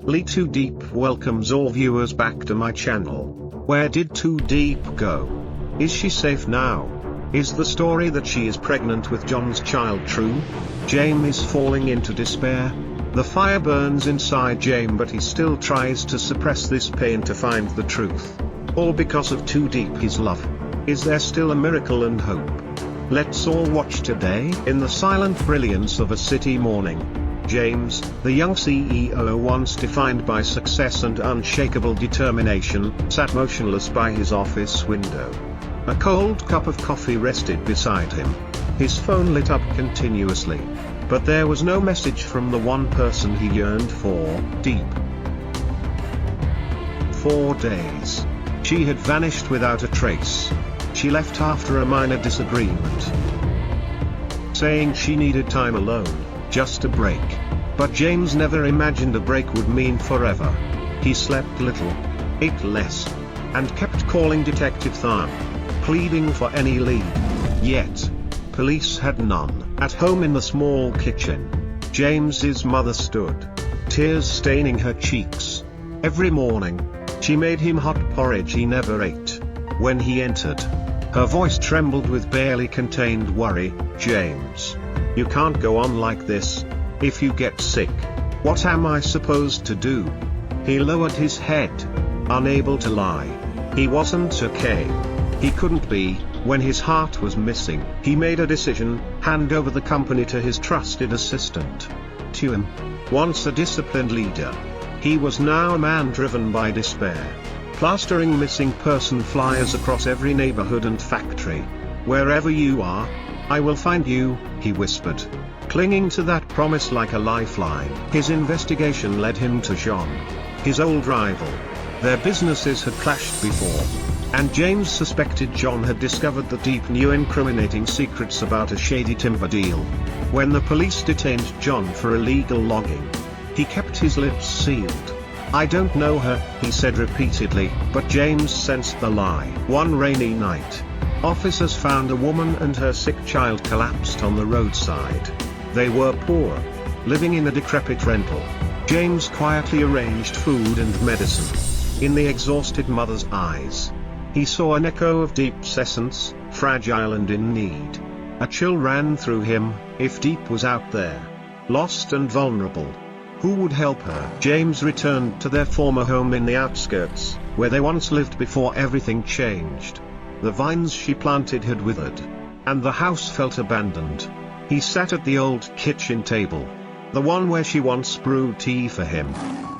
Lytudiep welcomes all viewers back to my channel. Where did Tu Diep go? Is she safe now? Is the story that she is pregnant with John's child true? James is falling into despair. The fire burns inside James, but he still tries to suppress this pain to find the truth. All because of Tu Diep, his love. Is there still a miracle and hope? Let's all watch today. In the silent brilliance of a city morning, James, the young CEO once defined by success and unshakable determination, sat motionless by his office window. A cold cup of coffee rested beside him. His phone lit up continuously. But there was no message from the one person he yearned for, Diep. 4 days. She had vanished without a trace. She left after a minor disagreement, saying she needed time alone, just a break. But James never imagined a break would mean forever. He slept little, ate less, and kept calling Detective Tham, pleading for any lead. Yet, police had none. At home in the small kitchen, James's mother stood, tears staining her cheeks. Every morning, she made him hot porridge he never ate. When he entered, her voice trembled with barely contained worry. "James, you can't go on like this. If you get sick, what am I supposed to do?" He lowered his head, unable to lie. He wasn't okay. He couldn't be. When his heart was missing, he made a decision: hand over the company to his trusted assistant. Tu Diep, once a disciplined leader, he was now a man driven by despair, plastering missing person flyers across every neighborhood and factory. "Wherever you are, I will find you," he whispered, clinging to that promise like a lifeline. His investigation led him to John, his old rival. Their businesses had clashed before, and James suspected John had discovered the Diep knew incriminating secrets about a shady timber deal. When the police detained John for illegal logging, he kept his lips sealed. "I don't know her," he said repeatedly, but James sensed the lie. One rainy night, officers found a woman and her sick child collapsed on the roadside. They were poor, living in a decrepit rental. James quietly arranged food and medicine. In the exhausted mother's eyes, he saw an echo of Diep's essence, fragile and in need. A chill ran through him. If Diep was out there, lost and vulnerable, who would help her? James returned to their former home in the outskirts, where they once lived before everything changed. The vines she planted had withered, and the house felt abandoned. He sat at the old kitchen table, the one where she once brewed tea for him,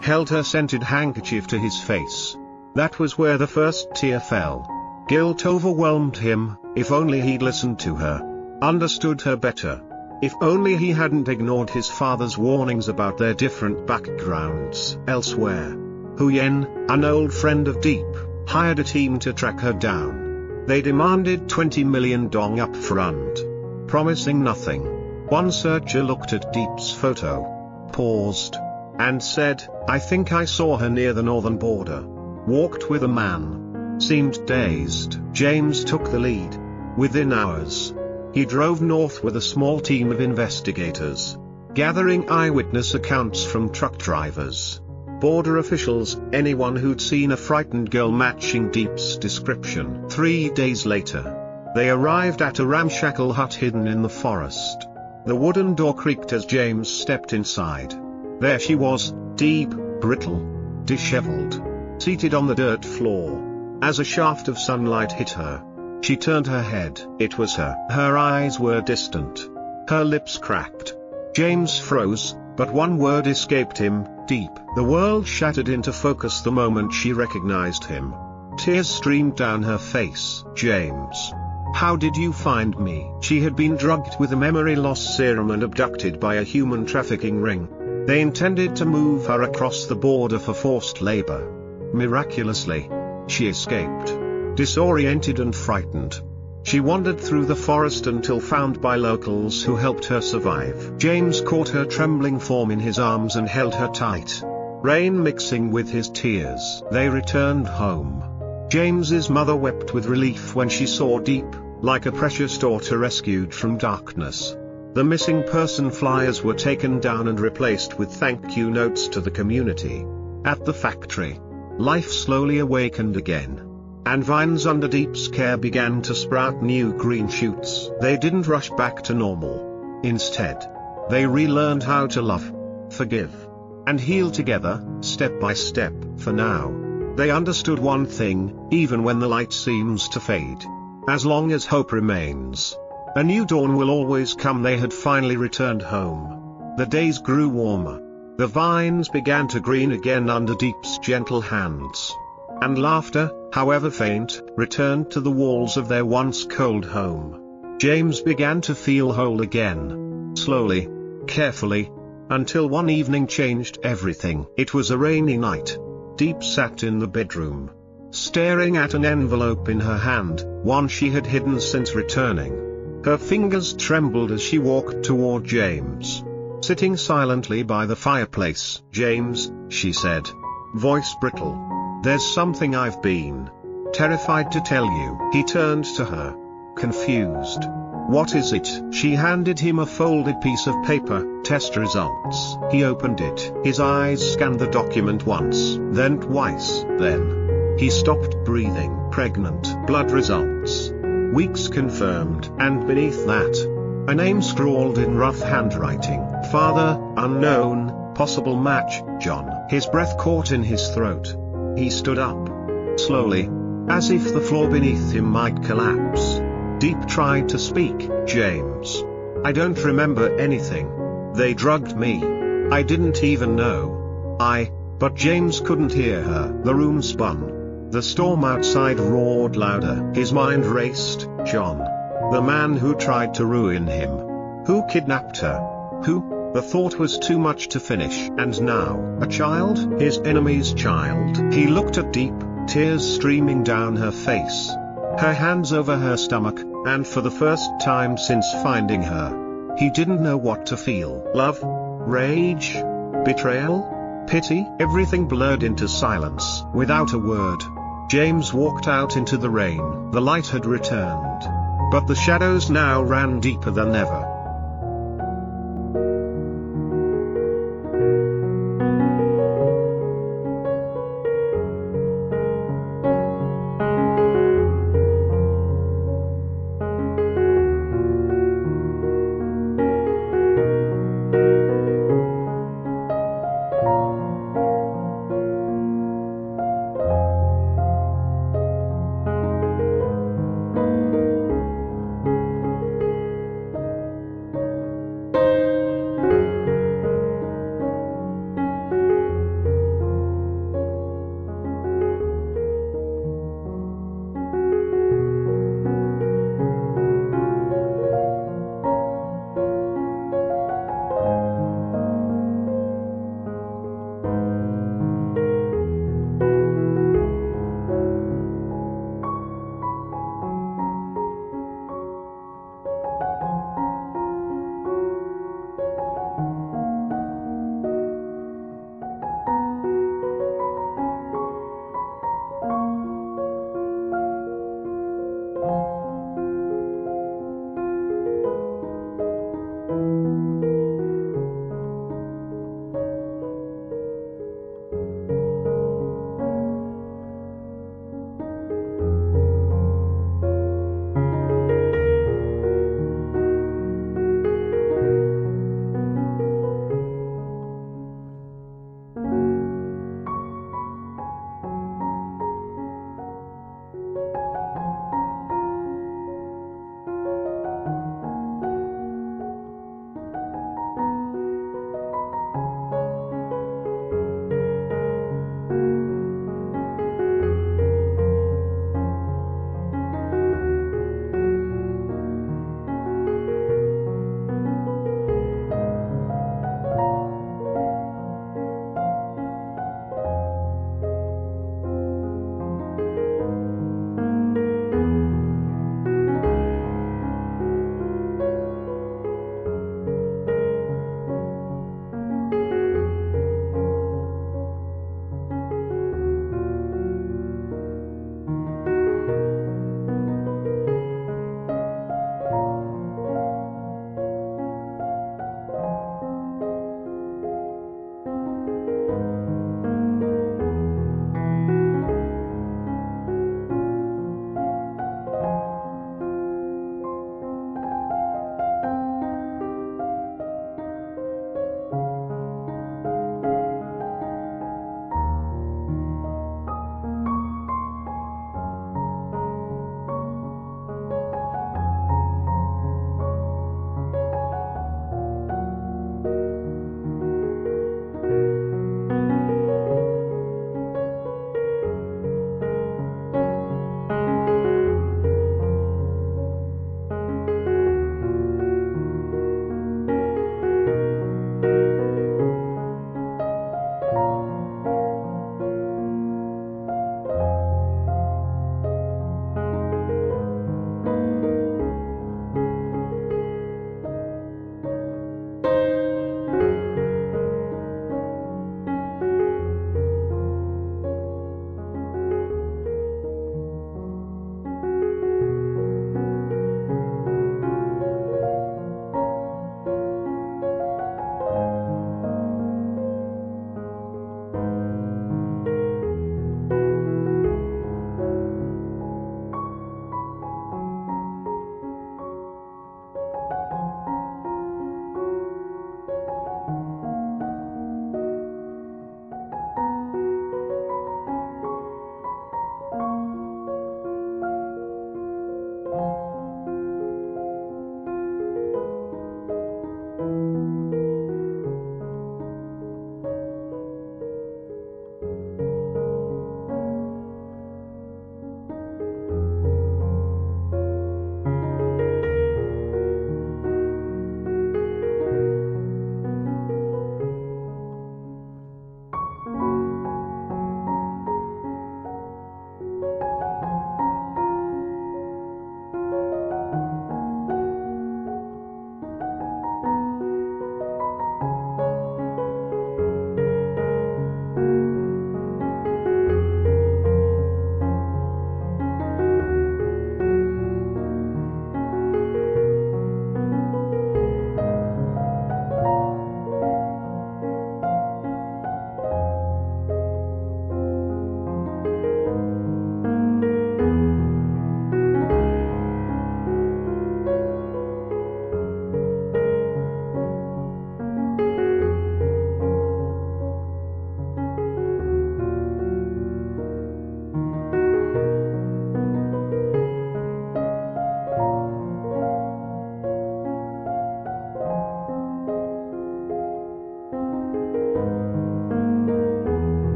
held her scented handkerchief to his face. That was where the first tear fell. Guilt overwhelmed him. If only he'd listened to her, understood her better. If only he hadn't ignored his father's warnings about their different backgrounds. Elsewhere, Huyen, an old friend of Diep, hired a team to track her down. They demanded 20 million dong up front, promising nothing. One searcher looked at Diep's photo, paused, and said, "I think I saw her near the northern border. Walked with a man. Seemed dazed." James took the lead. Within hours, he drove north with a small team of investigators, gathering eyewitness accounts from truck drivers, border officials, anyone who'd seen a frightened girl matching Diep's description. 3 days later, they arrived at a ramshackle hut hidden in the forest. The wooden door creaked as James stepped inside. There she was, Diep, brittle, disheveled, seated on the dirt floor. As a shaft of sunlight hit her, she turned her head. It was her. Her eyes were distant, her lips cracked. James froze, but one word escaped him: Diep. The world shattered into focus the moment she recognized him. Tears streamed down her face. "James, how did you find me?" She had been drugged with a memory loss serum and abducted by a human trafficking ring. They intended to move her across the border for forced labor. Miraculously, she escaped. Disoriented and frightened, she wandered through the forest until found by locals who helped her survive. James caught her trembling form in his arms and held her tight, rain mixing with his tears. They returned home. James's mother wept with relief when she saw Diep, like a precious daughter rescued from darkness. The missing person flyers were taken down and replaced with thank you notes to the community. At the factory, life slowly awakened again. And vines under Diep's care began to sprout new green shoots. They didn't rush back to normal. Instead, they relearned how to love, forgive, and heal together, step by step. For now, they understood one thing: even when the light seems to fade, as long as hope remains, a new dawn will always come. They had finally returned home. The days grew warmer. The vines began to green again under Diep's gentle hands. And laughter, however faint, returned to the walls of their once cold home. James began to feel whole again. Slowly, carefully, until one evening changed everything. It was a rainy night. Diep sat in the bedroom, staring at an envelope in her hand, one she had hidden since returning. Her fingers trembled as she walked toward James, sitting silently by the fireplace. "James," she said, voice brittle, "there's something I've been terrified to tell you." He turned to her, confused. "What is it?" She handed him a folded piece of paper. "Test results." He opened it. His eyes scanned the document once, then twice. Then he stopped breathing. "Pregnant. Blood results. Weeks confirmed." And beneath that, a name scrawled in rough handwriting. "Father, unknown, possible match, John." His breath caught in his throat. He stood up, slowly, as if the floor beneath him might collapse. Diep tried to speak. "James, I don't remember anything. They drugged me. I didn't even know. But James couldn't hear her. The room spun. The storm outside roared louder. His mind raced. John, the man who tried to ruin him, who kidnapped her, who... The thought was too much to finish. And now, a child, his enemy's child. He looked at Diep, tears streaming down her face, her hands over her stomach, and for the first time since finding her, he didn't know what to feel. Love? Rage? Betrayal? Pity? Everything blurred into silence. Without a word, James walked out into the rain. The light had returned, but the shadows now ran deeper than ever.